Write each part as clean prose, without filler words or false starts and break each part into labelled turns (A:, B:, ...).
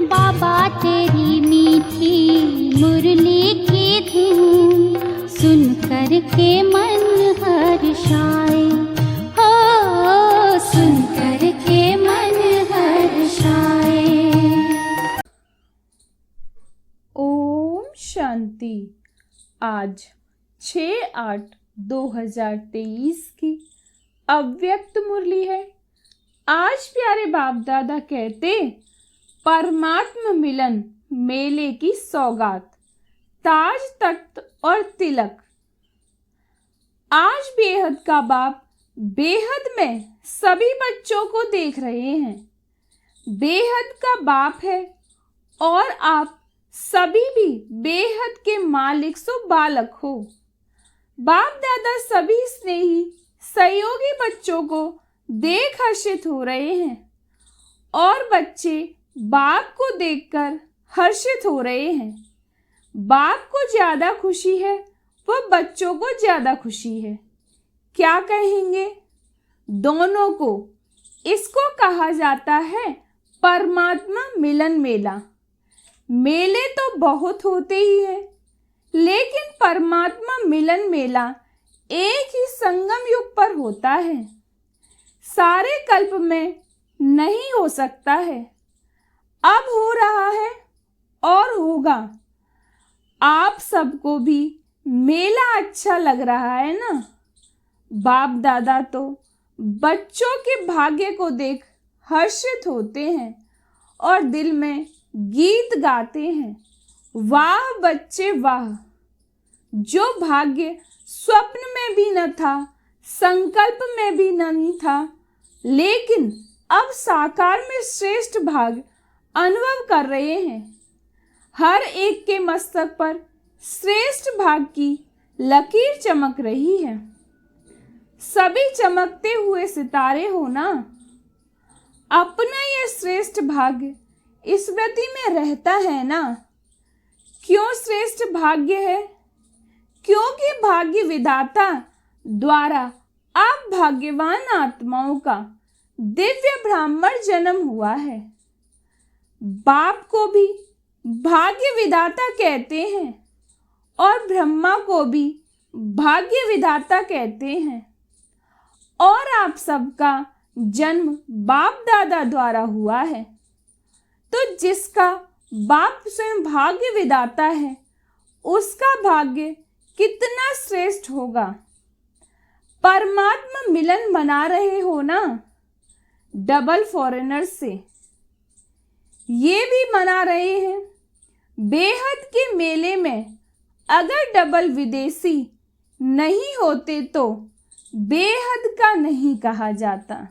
A: बाबा तेरी मीठी मुरली की धुन सुन कर के मन हर्षाए, हो सुन कर के मन हर्षाए।
B: ओम शांति। आज 6/8/2023 की अव्यक्त मुरली है। आज प्यारे बाप दादा कहते, परमात्म मिलन मेले की सौगात, ताज तख्त और तिलक। आज बेहद का बाप बेहद में सभी बच्चों को देख रहे हैं। बेहद का बाप है और आप सभी भी बेहद के मालिक सो बालक हो। बाप दादा सभी स्नेही सहयोगी बच्चों को देख हर्षित हो रहे हैं और बच्चे बाप को देखकर हर्षित हो रहे हैं। बाप को ज्यादा खुशी है, वह बच्चों को ज्यादा खुशी है। क्या कहेंगे? दोनों को। इसको कहा जाता है परमात्मा मिलन मेला। मेले तो बहुत होते ही हैं, लेकिन परमात्मा मिलन मेला एक ही संगम युग पर होता है। सारे कल्प में नहीं हो सकता है, अब हो रहा है और होगा। आप सबको भी मेला अच्छा लग रहा है ना? बाप दादा तो बच्चों के भाग्य को देख हर्षित होते हैं और दिल में गीत गाते हैं, वाह बच्चे वाह। जो भाग्य स्वप्न में भी न था, संकल्प में भी नहीं था, लेकिन अब साकार में श्रेष्ठ भाग अनुभव कर रहे हैं। हर एक के मस्तक पर श्रेष्ठ भाग की लकीर चमक रही है। सभी चमकते हुए सितारे हो ना। अपना यह श्रेष्ठ भाग्य इस व्यक्ति में रहता है ना। क्यों श्रेष्ठ भाग्य है? क्योंकि भाग्य विधाता द्वारा आप भाग्यवान आत्माओं का दिव्य ब्राह्मण जन्म हुआ है। बाप को भी भाग्य विधाता कहते हैं और ब्रह्मा को भी भाग्य विधाता कहते हैं। और आप सबका जन्म बाप दादा द्वारा हुआ है, तो जिसका बाप स्वयं भाग्य विधाता है, उसका भाग्य कितना श्रेष्ठ होगा। परमात्मा मिलन मना रहे हो ना डबल फॉरेनर से, ये भी मना रहे हैं। बेहद के मेले में अगर डबल विदेशी नहीं होते तो बेहद का नहीं कहा जाता।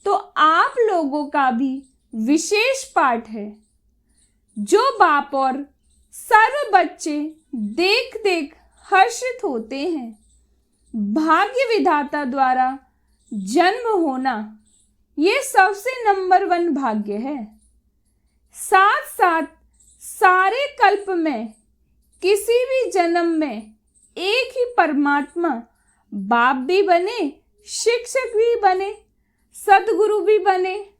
B: तो आप लोगों का भी विशेष पाठ है, जो बाप और सर्व बच्चे देख देख हर्षित होते हैं। भाग्य विधाता द्वारा जन्म होना ये सबसे नंबर 1 भाग्य है। साथ साथ सारे कल्प में किसी भी जन्म में एक ही परमात्मा बाप भी बने, शिक्षक भी बने, सदगुरु भी बने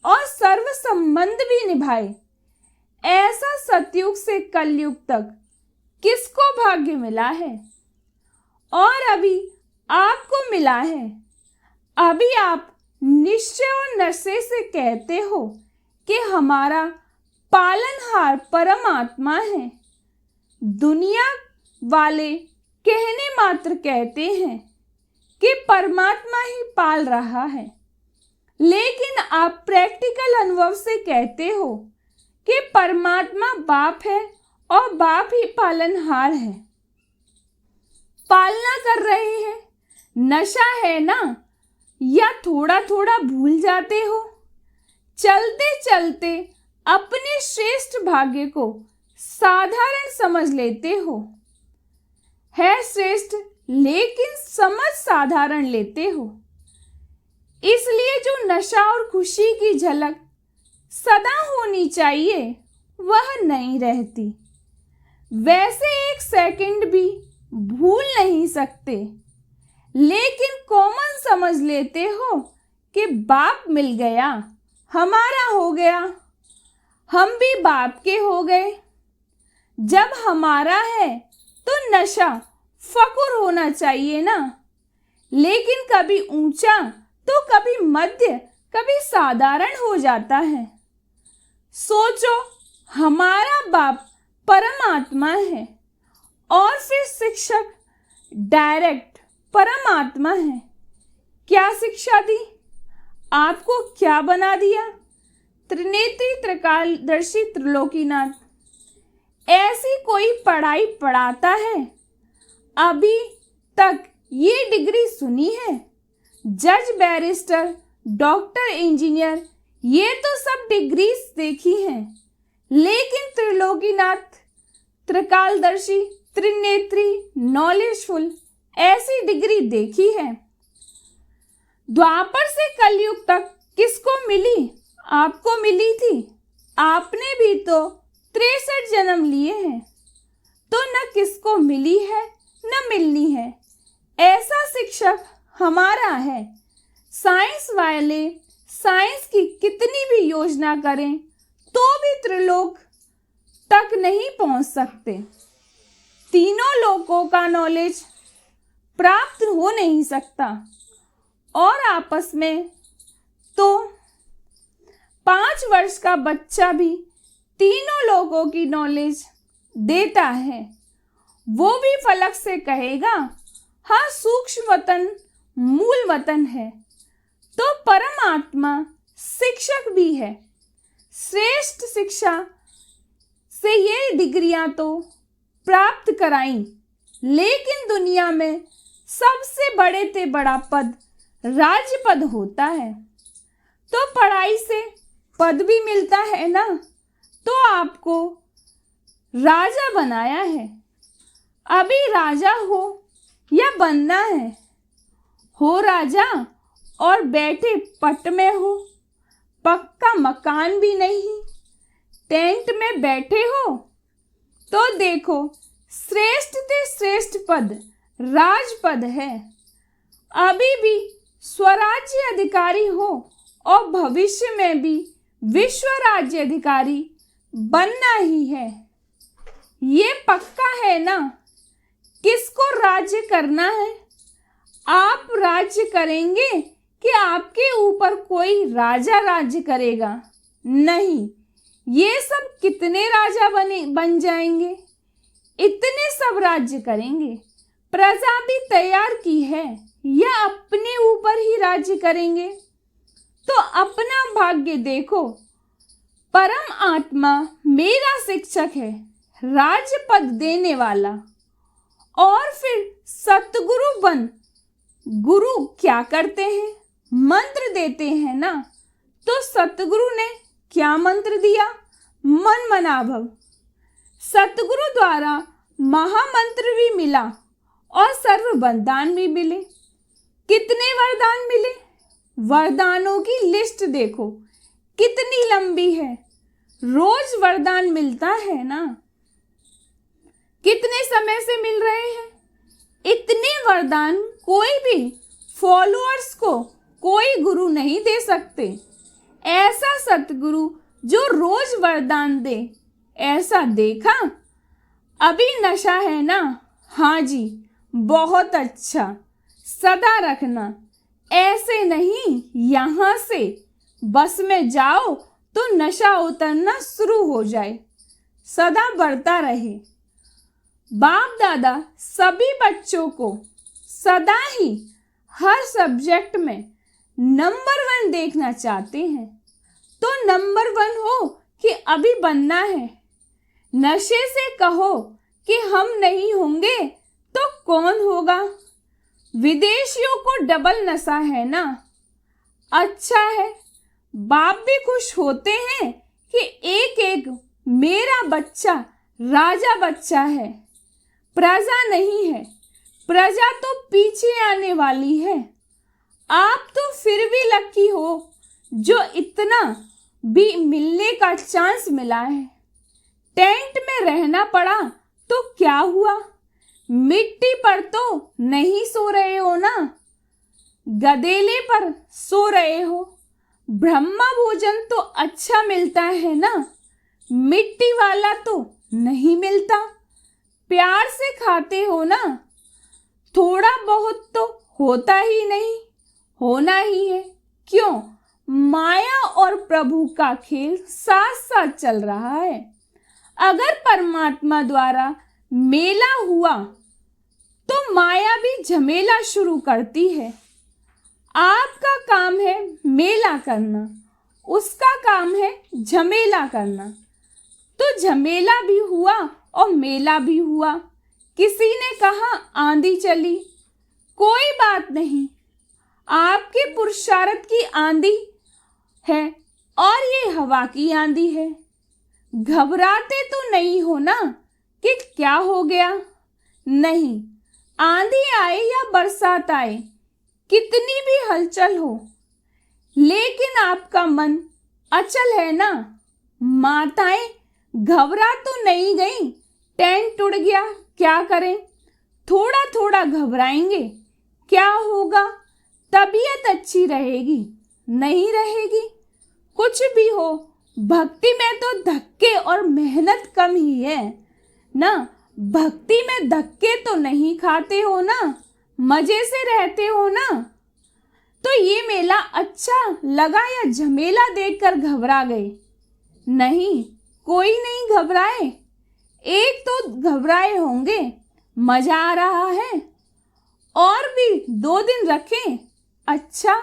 B: और सर्व संबंध भी निभाए। ऐसा सतयुग से कलयुग तक किसको भाग्य मिला है? और अभी आपको मिला है। अभी आप निश्चय और नशे से कहते हो कि हमारा पालनहार परमात्मा है। दुनिया वाले कहने मात्र कहते हैं कि परमात्मा ही पाल रहा है, लेकिन आप प्रैक्टिकल अनुभव से कहते हो कि परमात्मा बाप है और बाप ही पालनहार है। पालना कर रहे हैं, नशा है ना? या थोड़ा थोड़ा भूल जाते हो? चलते चलते अपने श्रेष्ठ भाग्य को साधारण समझ लेते हो। है श्रेष्ठ, लेकिन समझ साधारण लेते हो। इसलिए जो नशा और खुशी की झलक सदा होनी चाहिए, वह नहीं रहती। वैसे एक सेकंड भी भूल नहीं सकते। लेकिन कॉमन समझ लेते हो कि बाप मिल गया, हमारा हो गया, हम भी बाप के हो गए। जब हमारा है तो नशा फकुर होना चाहिए ना, लेकिन कभी ऊंचा तो कभी मध्य, कभी साधारण हो जाता है। सोचो, हमारा बाप परमात्मा है और फिर शिक्षक डायरेक्ट परमात्मा है। क्या शिक्षा दी? आपको क्या बना दिया? त्रिनेत्री त्रिकालदर्शी त्रिलोकीनाथ। ऐसी कोई पढ़ाई पढ़ाता है? अभी तक ये डिग्री सुनी है? जज, बैरिस्टर, डॉक्टर, इंजीनियर, ये तो सब डिग्रीज देखी हैं, लेकिन त्रिलोकीनाथ, त्रिकालदर्शी, त्रिनेत्री, नॉलेजफुल, ऐसी डिग्री देखी है? द्वापर से कलयुग तक किसको मिली? आपको मिली थी। आपने भी तो 63 जन्म लिए हैं, तो न किसको मिली है न मिलनी है। ऐसा शिक्षक हमारा है। साइंस वाले साइंस की कितनी भी योजना करें तो भी त्रिलोक तक नहीं पहुंच सकते। तीनों लोकों का नॉलेज प्राप्त हो नहीं सकता, और आपस में तो 5 वर्ष का बच्चा भी तीनों लोगों की नॉलेज देता है। वो भी फलक से कहेगा, हाँ, सूक्ष्म वतन मूल वतन है। तो परमात्मा शिक्षक भी है। श्रेष्ठ शिक्षा से ये डिग्रियां तो प्राप्त कराई, लेकिन दुनिया में सबसे बड़े से बड़ा पद राज्य पद होता है। तो पढ़ाई से पद भी मिलता है ना, तो आपको राजा बनाया है। अभी राजा हो या बनना है? हो राजा और बैठे पट में हो, पक्का मकान भी नहीं, टेंट में बैठे हो, तो देखो श्रेष्ठ से श्रेष्ठ पद राजपद है। अभी भी स्वराज्य अधिकारी हो और भविष्य में भी विश्व राज्य अधिकारी बनना ही है। ये पक्का है ना? किसको राज्य करना है? आप राज्य करेंगे कि आपके ऊपर कोई राजा राज्य करेगा? नहीं, ये सब कितने राजा बन जाएंगे, इतने सब राज्य करेंगे। प्रजा भी तैयार की है या अपने ऊपर ही राज्य करेंगे? तो अपना भाग्य देखो। परम आत्मा मेरा शिक्षक है, राज्य पद देने वाला। और फिर सतगुरु बन। गुरु क्या करते हैं? मंत्र देते हैं ना। तो सतगुरु ने क्या मंत्र दिया? मन मना भव। सतगुरु द्वारा महामंत्र भी मिला और सर्व वरदान भी मिले। कितने वरदान मिले? वरदानों की लिस्ट देखो कितनी लंबी है। रोज वरदान मिलता है ना। कितने समय से मिल रहे हैं? इतने वरदान कोई भी फॉलोअर्स को कोई गुरु नहीं दे सकते। ऐसा सतगुरु जो रोज वरदान दे, ऐसा देखा? अभी नशा है ना? हाँ जी, बहुत अच्छा, सदा रखना। ऐसे नहीं, यहाँ से बस में जाओ तो नशा उतरना शुरू हो जाए, सदा बढ़ता रहे। बाप दादा सभी बच्चों को सदा ही हर सब्जेक्ट में नंबर 1 देखना चाहते हैं। तो नंबर 1 हो कि अभी बनना है। नशे से कहो कि हम नहीं होंगे तो कौन होगा? विदेशियों को डबल नशा है ना। अच्छा है, बाप भी खुश होते हैं कि एक एक मेरा बच्चा राजा बच्चा है। प्रजा नहीं है, प्रजा तो पीछे आने वाली है। आप तो फिर भी लकी हो जो इतना भी मिलने का चांस मिला है। टेंट में रहना पड़ा तो क्या हुआ? मिट्टी पर तो नहीं सो रहे हो ना, गदेले पर सो रहे हो। ब्रह्मा भोजन तो अच्छा मिलता है ना, मिट्टी वाला तो नहीं मिलता। प्यार से खाते हो ना, थोड़ा बहुत तो होता ही नहीं, होना ही है। क्यों? माया और प्रभु का खेल साथ साथ चल रहा है। अगर परमात्मा द्वारा मेला हुआ तो माया भी झमेला शुरू करती है। आपका काम है मेला करना, उसका काम है झमेला करना। तो झमेला भी हुआ और मेला भी हुआ। किसी ने कहा आंधी चली, कोई बात नहीं, आपके पुरुषार्थ की आंधी है और ये हवा की आंधी है। घबराते तो नहीं हो ना कि क्या हो गया? नहीं, आंधी आए या बरसात आए, कितनी भी हलचल हो, लेकिन आपका मन अचल है ना। माताएं घबरा तो नहीं गई, टेंट उड़ गया, क्या करें? थोड़ा थोड़ा घबराएंगे, क्या होगा? तबीयत अच्छी रहेगी? नहीं रहेगी। कुछ भी हो, भक्ति में तो धक्के और मेहनत कम ही है ना। भक्ति में धक्के तो नहीं खाते हो ना, मजे से रहते हो ना। तो ये मेला अच्छा लगा या झमेला देखकर घबरा गए? नहीं, कोई नहीं घबराए। एक तो घबराए होंगे, मजा आ रहा है, और भी 2 दिन रखें। अच्छा,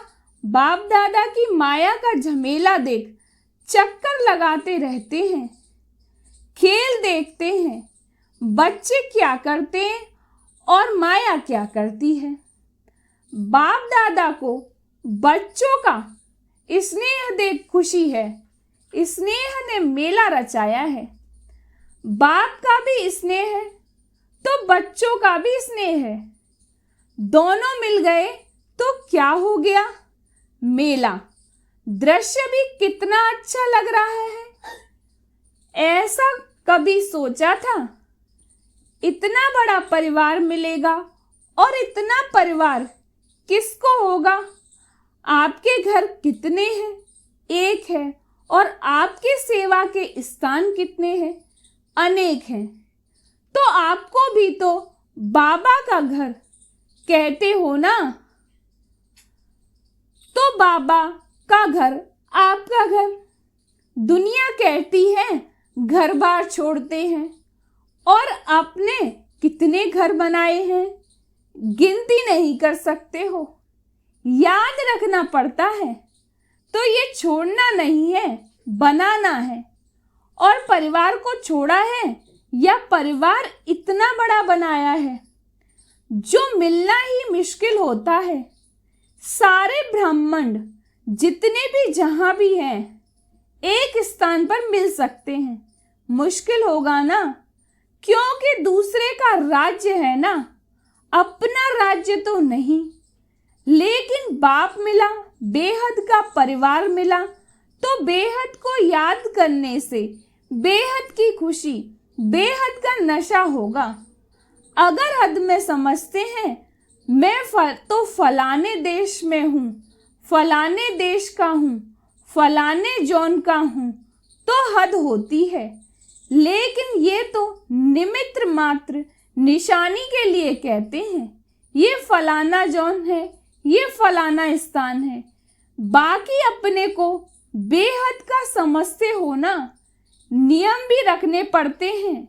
B: बाप दादा की माया का झमेला देख चक्कर लगाते रहते हैं, खेल देखते हैं। बच्चे क्या करते हैं और माया क्या करती है। बाप दादा को बच्चों का स्नेह देख खुशी है, स्नेह ने मेला रचाया है। बाप का भी स्नेह है तो बच्चों का भी स्नेह है, दोनों मिल गए तो क्या हो गया? मेला। दृश्य भी कितना अच्छा लग रहा है। ऐसा कभी सोचा था इतना बड़ा परिवार मिलेगा? और इतना परिवार किसको होगा? आपके घर कितने हैं? एक है। और आपके सेवा के स्थान कितने हैं? अनेक हैं। तो आपको भी तो बाबा का घर कहते हो ना। तो बाबा का घर आपका घर। दुनिया कहती है घर बार छोड़ते हैं, और आपने कितने घर बनाए हैं गिनती नहीं कर सकते हो। याद रखना पड़ता है। तो ये छोड़ना नहीं है, बनाना है। और परिवार को छोड़ा है या परिवार इतना बड़ा बनाया है जो मिलना ही मुश्किल होता है। सारे ब्रह्मांड जितने भी जहां भी हैं एक स्थान पर मिल सकते हैं, मुश्किल होगा ना, क्योंकि दूसरे का राज्य है ना, अपना राज्य तो नहीं। लेकिन बाप मिला, बेहद का परिवार मिला, तो बेहद को याद करने से बेहद की खुशी, बेहद का नशा होगा। अगर हद में समझते हैं मैं तो फलाने देश में हूँ, फलाने देश का हूँ, फलाने जौन का हूँ, तो हद होती है। लेकिन ये तो निमित्त मात्र निशानी के लिए कहते हैं, ये फलाना जौन है, ये फलाना स्थान है। बाकी अपने को बेहद का समझते हो ना, नियम भी रखने पड़ते हैं।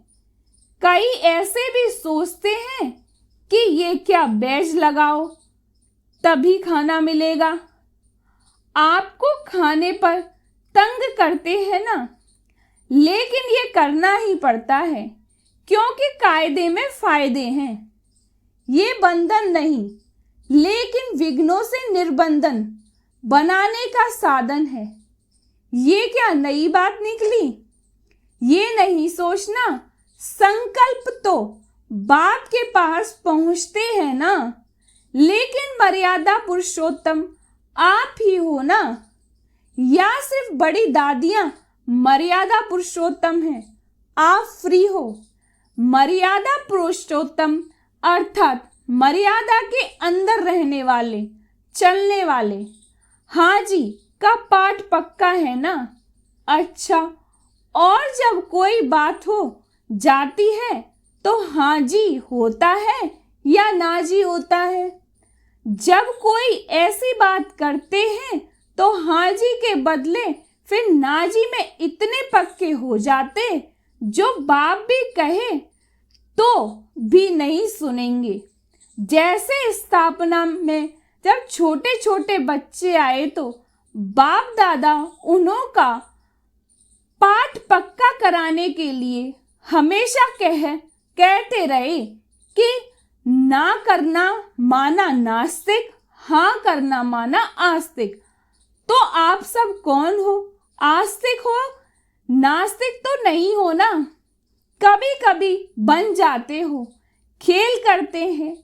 B: कई ऐसे भी सोचते हैं कि ये क्या बैज लगाओ तभी खाना मिलेगा। आपको खाने पर तंग करते हैं ना, लेकिन ये करना ही पड़ता है क्योंकि कायदे में फायदे हैं। ये बंधन नहीं, लेकिन विघ्नों से निर्बंधन बनाने का साधन है। ये क्या नई बात निकली? ये नहीं सोचना, संकल्प तो बाप के पास पहुंचते हैं ना, लेकिन मर्यादा पुरुषोत्तम आप ही हो ना, या सिर्फ बड़ी दादियां मर्यादा पुरुषोत्तम हैं, आप फ्री हो। मर्यादा पुरुषोत्तम अर्थात मर्यादा के अंदर रहने वाले, चलने वाले। हाँ जी का पाठ पक्का है ना? अच्छा, और जब कोई बात हो जाती है तो हाँ जी होता है या ना जी होता है? जब कोई ऐसी बात करते हैं तो हाँ जी के बदले फिर ना जी में इतने पक्के हो जाते जो बाप भी कहे तो भी नहीं सुनेंगे। जैसे स्थापना में जब छोटे छोटे बच्चे आए तो बाप दादा उन्हों का पाठ पक्का कराने के लिए हमेशा कहते रहे कि ना करना माना नास्तिक, हाँ करना माना आस्तिक। तो आप सब कौन हो? आस्तिक हो, नास्तिक तो नहीं हो ना। कभी कभी बन जाते हो, खेल करते हैं,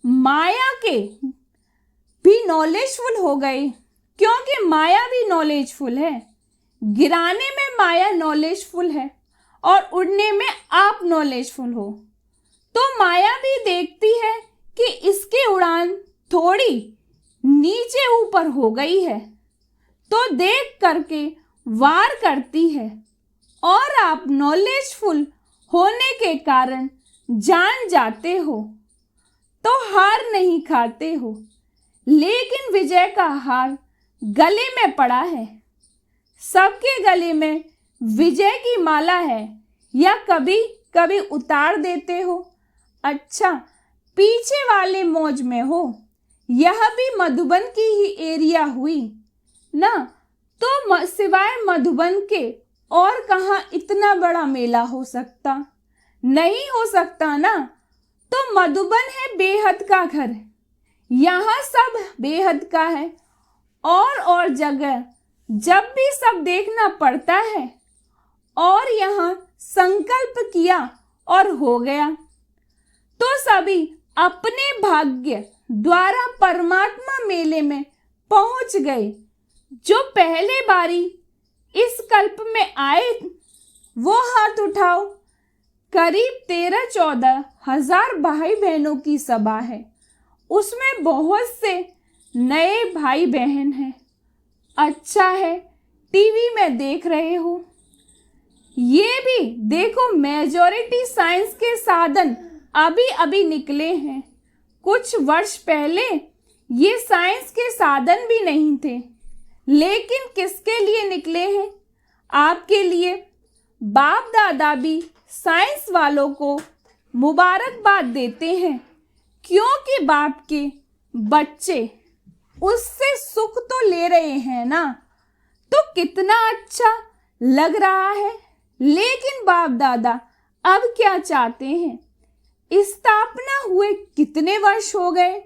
B: माया के भी नॉलेजफुल हो गए, क्योंकि माया भी नॉलेजफुल है। गिराने में माया नॉलेजफुल है और उड़ने में आप नॉलेजफुल हो। तो माया भी देखती है कि इसकी उड़ान थोड़ी नीचे ऊपर हो गई है, तो देख करके वार करती है। और आप नॉलेजफुल होने के कारण जान जाते हो तो हार नहीं खाते हो। लेकिन विजय का हार गले में पड़ा है। सबके गले में विजय की माला है, या कभी कभी उतार देते हो। अच्छा, पीछे वाले मौज में हो। यह भी मधुबन की ही एरिया हुई ना? तो सिवाय मधुबन के और कहाँ इतना बड़ा मेला हो सकता? नहीं हो सकता ना। तो मधुबन है बेहद का घर, यहाँ सब बेहद का है। और जगह जब भी सब देखना पड़ता है, और यहाँ संकल्प किया और हो गया, तो सभी अपने भाग्य द्वारा परमात्मा मेले में पहुंच गए। जो पहले बारी इस कल्प में आए वो हाथ उठाओ। करीब 13-14 हजार भाई बहनों की सभा है, उसमें बहुत से नए भाई बहन हैं। अच्छा है, टीवी में देख रहे हो। ये भी देखो, मेजॉरिटी साइंस के साधन अभी अभी निकले हैं। कुछ वर्ष पहले ये साइंस के साधन भी नहीं थे, लेकिन किसके लिए निकले हैं? आपके लिए। बाप दादा भी साइंस वालों को मुबारकबाद देते हैं, क्योंकि बाप के बच्चे उससे सुख तो ले रहे हैं ना। तो कितना अच्छा लग रहा है। लेकिन बाप दादा अब क्या चाहते हैं? स्थापना हुए कितने वर्ष हो गए?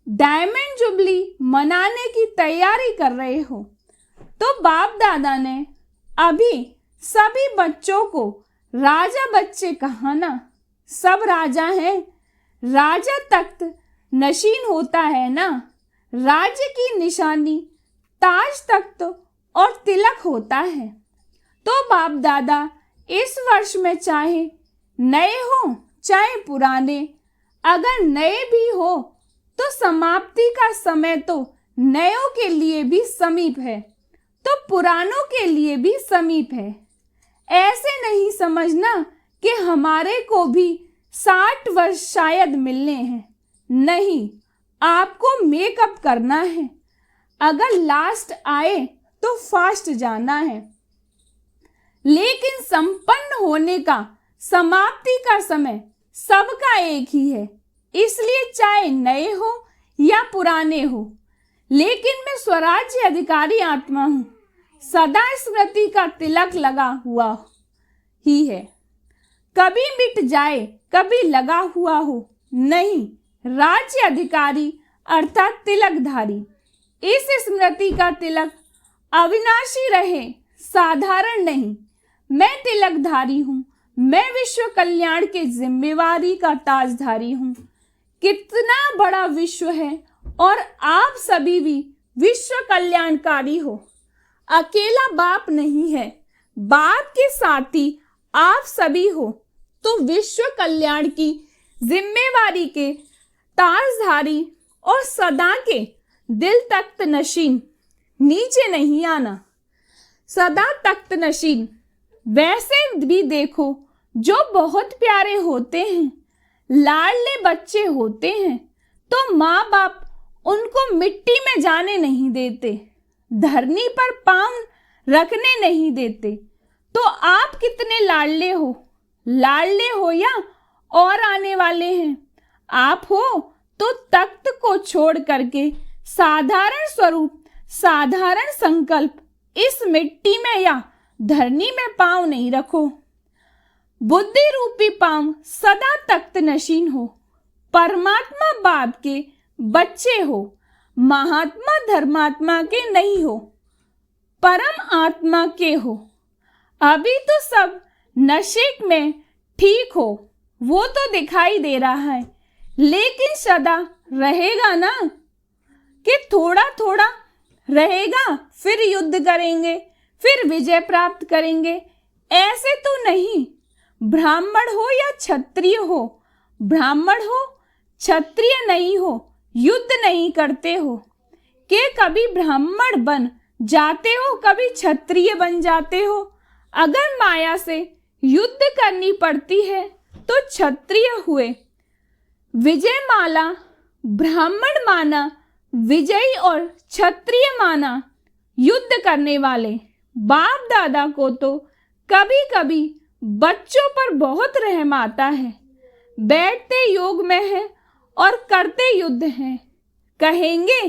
B: डायमंड जुबली मनाने की तैयारी कर रहे हो। तो बाप दादा ने अभी सभी बच्चों को राजा बच्चे कहा ना। सब राजा हैं। राजा तख्त नशीन होता है ना। राज्य की निशानी ताज तख्त और तिलक होता है। तो बाप दादा इस वर्ष में चाहे नए हो चाहे पुराने, अगर नए भी हो तो समाप्ति का समय तो नयों के लिए भी समीप है, तो पुरानों के लिए भी समीप है। ऐसे नहीं समझना कि हमारे को भी 60 वर्ष शायद मिलने हैं। नहीं, आपको मेकअप करना है। अगर लास्ट आए तो फास्ट जाना है। लेकिन संपन्न होने का, समाप्ति का समय सबका एक ही है। इसलिए चाहे नए हो या पुराने हो, लेकिन मैं स्वराज्य अधिकारी आत्मा हूं। सदा स्मृति का तिलक लगा हुआ ही है। कभी मिट जाए, कभी लगा हुआ हो नहीं। राज्य अधिकारी अर्थात तिलकधारी। इस स्मृति का तिलक अविनाशी रहे, साधारण नहीं। मैं तिलकधारी हूं। मैं विश्व कल्याण के जिम्मेवारी का ताजधारी हूं। कितना बड़ा विश्व है और आप सभी भी विश्व कल्याणकारी हो। अकेला बाप नहीं है, बाप के साथी आप सभी हो। तो विश्व कल्याण की जिम्मेवारी के ताजधारी और सदा के दिल तख्त नशीन, नीचे नहीं आना। सदा तख्त नशीन वैसे भी देखो जो बहुत प्यारे होते हैं, लाडले बच्चे होते हैं, तो माँ बाप उनको मिट्टी में जाने नहीं देते, धरनी पर पाँव रखने नहीं देते। तो आप कितने लाडले हो या और आने वाले हैं? आप हो तो तख्त को छोड़ करके साधारण स्वरूप, साधारण संकल्प इस मिट्टी में या धरनी में पाँव नहीं रखो। बुद्धि रूपी पाँव सदा तख्त नशीन हो, परमात्मा बाप के बच्चे हो, महात्मा धर्मात्मा के नहीं हो, परम आत्मा के हो। अभी तो सब नशे में ठीक हो, वो तो दिखाई दे रहा है, लेकिन सदा रहेगा ना कि थोड़ा थोड़ा रहेगा, फिर युद्ध करेंगे, फिर विजय प्राप्त करेंगे, ऐसे तो नहीं। ब्राह्मण हो या क्षत्रिय हो, ब्राह्मण हो क्षत्रिय नहीं हो, युद्ध नहीं करते हो कि कभी ब्राह्मण बन जाते हो, कभी क्षत्रिय बन जाते हो। अगर माया से युद्ध करनी पड़ती है तो क्षत्रिय हुए, विजय माला ब्राह्मण माना विजयी और क्षत्रिय माना युद्ध करने वाले। बाप दादा को तो कभी कभी बच्चों पर बहुत रहम आता है, बैठते योग में है और करते युद्ध हैं। कहेंगे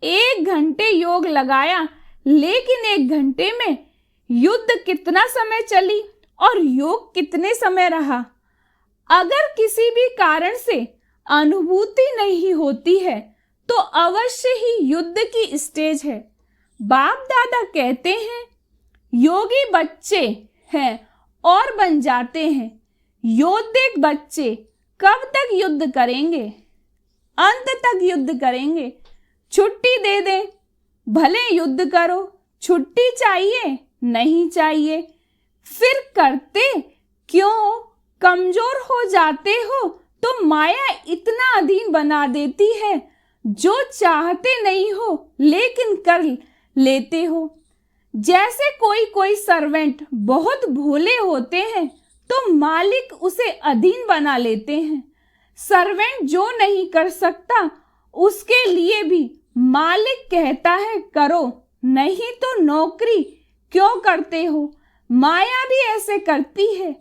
B: 1 घंटे योग लगाया, लेकिन 1 घंटे में युद्ध कितना समय चली और योग कितने समय रहा। अगर किसी भी कारण से अनुभूति नहीं होती है तो अवश्य ही युद्ध की स्टेज है। बाप दादा कहते हैं योगी बच्चे हैं और बन जाते हैं, योद्धे बच्चे कब तक युद्ध करेंगे, अंत तक युद्ध करेंगे। छुट्टी दे दे भले युद्ध करो, छुट्टी चाहिए नहीं चाहिए, फिर करते क्यों? कमजोर हो जाते हो तो माया इतना अधीन बना देती है, जो चाहते नहीं हो लेकिन कर लेते हो। जैसे कोई सर्वेंट बहुत भोले होते हैं तो मालिक उसे अधीन बना लेते हैं। सर्वेंट जो नहीं कर सकता उसके लिए भी मालिक कहता है करो, नहीं तो नौकरी क्यों करते हो। माया भी ऐसे करती है,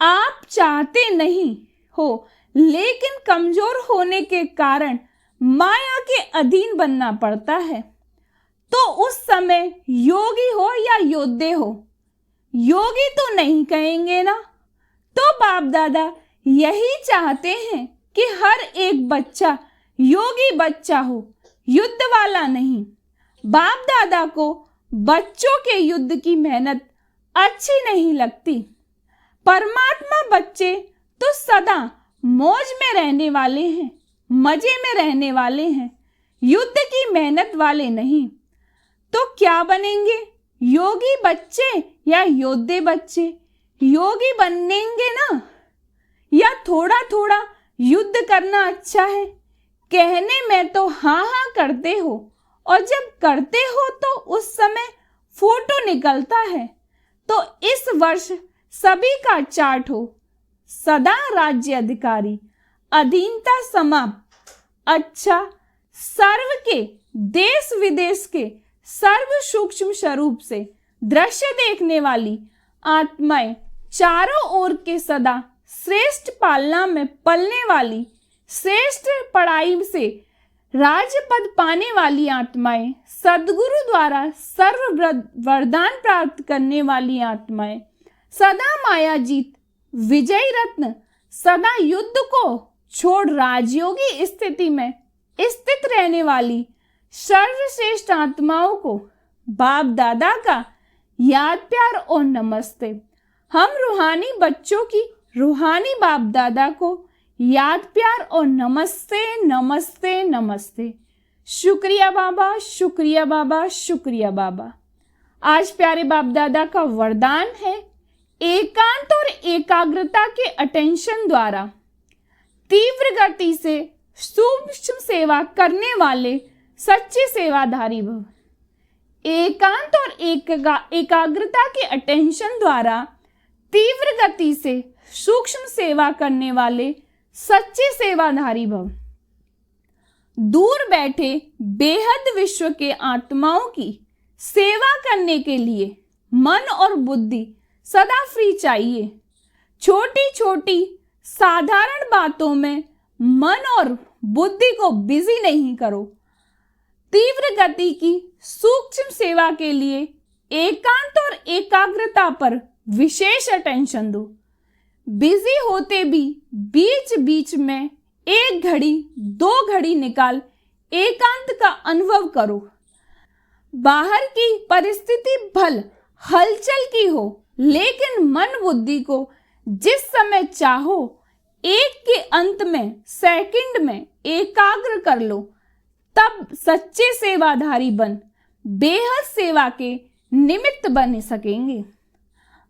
B: आप चाहते नहीं हो लेकिन कमजोर होने के कारण माया के अधीन बनना पड़ता है। तो उस समय योगी हो या योद्धे हो, योगी तो नहीं कहेंगे ना। तो बाप दादा यही चाहते हैं कि हर एक बच्चा योगी बच्चा हो, युद्ध वाला नहीं। बाप दादा को बच्चों के युद्ध की मेहनत अच्छी नहीं लगती। परमात्मा बच्चे तो सदा मौज में रहने वाले हैं, मजे में रहने वाले हैं, युद्ध की मेहनत वाले नहीं। तो क्या बनेंगे, योगी बच्चे या योद्धे बच्चे? योगी बनेंगे ना, या थोड़ा थोड़ा युद्ध करना अच्छा है? कहने में तो हाँ हाँ करते हो, और जब करते हो तो उस समय फोटो निकलता है। तो इस वर्ष सभी का चार्ट हो, सदा राज्य अधिकारी, अधीनता समाप्त। अच्छा, सर्व के देश विदेश के सर्व सूक्ष्म स्वरूप से दृश्य देखने वाली आत्माएं, चारों ओर के सदा श्रेष्ठ पालना में पलने वाली, श्रेष्ठ पढ़ाई से राजपद पाने वाली आत्माएं, सद्गुरु द्वारा सर्व वरदान प्राप्त करने वाली आत्माएं, सदा माया जीत विजयी रत्न, सदा युद्ध को छोड़ राजयोगी स्थिति में स्थित रहने वाली सर्वश्रेष्ठ आत्माओं को बाप दादा का याद प्यार और नमस्ते। हम रूहानी बच्चों की रूहानी बाप दादा को याद प्यार और नमस्ते नमस्ते नमस्ते। शुक्रिया बाबा, शुक्रिया बाबा, शुक्रिया बाबा। आज प्यारे बाप दादा का वरदान है एकांत और एकाग्रता के अटेंशन द्वारा तीव्र गति से सूक्ष्म सेवा करने वाले सच्चे सेवाधारी भव। एकांत और एकाग्रता के अटेंशन द्वारा तीव्र गति से सूक्ष्म सेवा करने वाले सच्चे सेवाधारी भव। दूर बैठे बेहद विश्व के आत्माओं की सेवा करने के लिए मन और बुद्धि सदा फ्री चाहिए। छोटी छोटी साधारण बातों में मन और बुद्धि को बिजी नहीं करो। तीव्र गति की सूक्ष्म सेवा के लिए एकांत और एकाग्रता पर विशेष अटेंशन दो। बिजी होते भी बीच बीच में 1 घड़ी 2 घड़ी निकाल एकांत का अनुभव करो। बाहर की परिस्थिति भल हलचल की हो, लेकिन मन बुद्धि को जिस समय चाहो एक के अंत में सेकंड में एकाग्र कर लो, तब सच्चे सेवाधारी बन बेहद सेवा के निमित्त बन सकेंगे।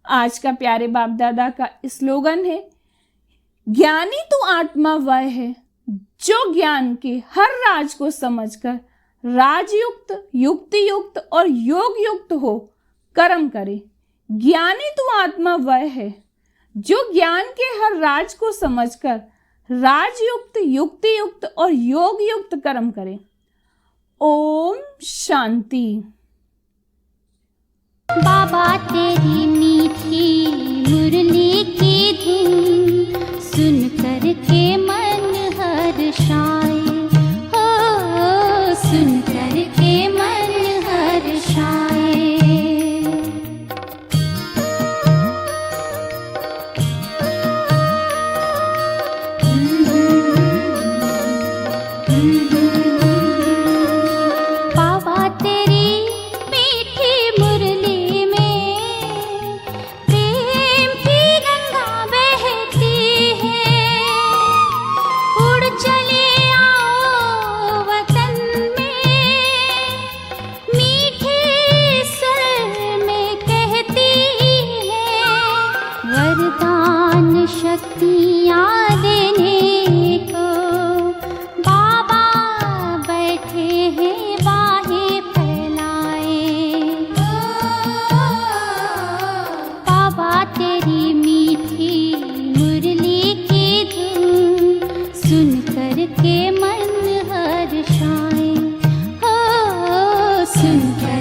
B: आज का प्यारे बाप दादा का स्लोगन है, ज्ञानी तो आत्मा वह है जो ज्ञान के हर राज को समझकर राजयुक्त, युक्ति युक्त और योग युक्त हो कर्म करे। ज्ञानी तो आत्मा वह है जो ज्ञान के हर राज को समझकर राजयुक्त, युक्ति युक्त और योग युक्त कर्म करे। ओम शांति।
A: बाबा तेरी मीठी मुरली की धुन सुन कर के मन हर्षाए, हो सुन कर के मन हर्षाए। बाबा तेरी मीठी मुरली में प्रेम की गंगा बहती है। उड़ चले आओ वतन में, मीठे स्वर में कहती है। वरदान शक्तियाँ देने को बाबा बैठे हैं बाहें फैलाए। बाबा तेरी मीठी मुरली की धुन सुन कर के मन हर्षाए, हो सुन कर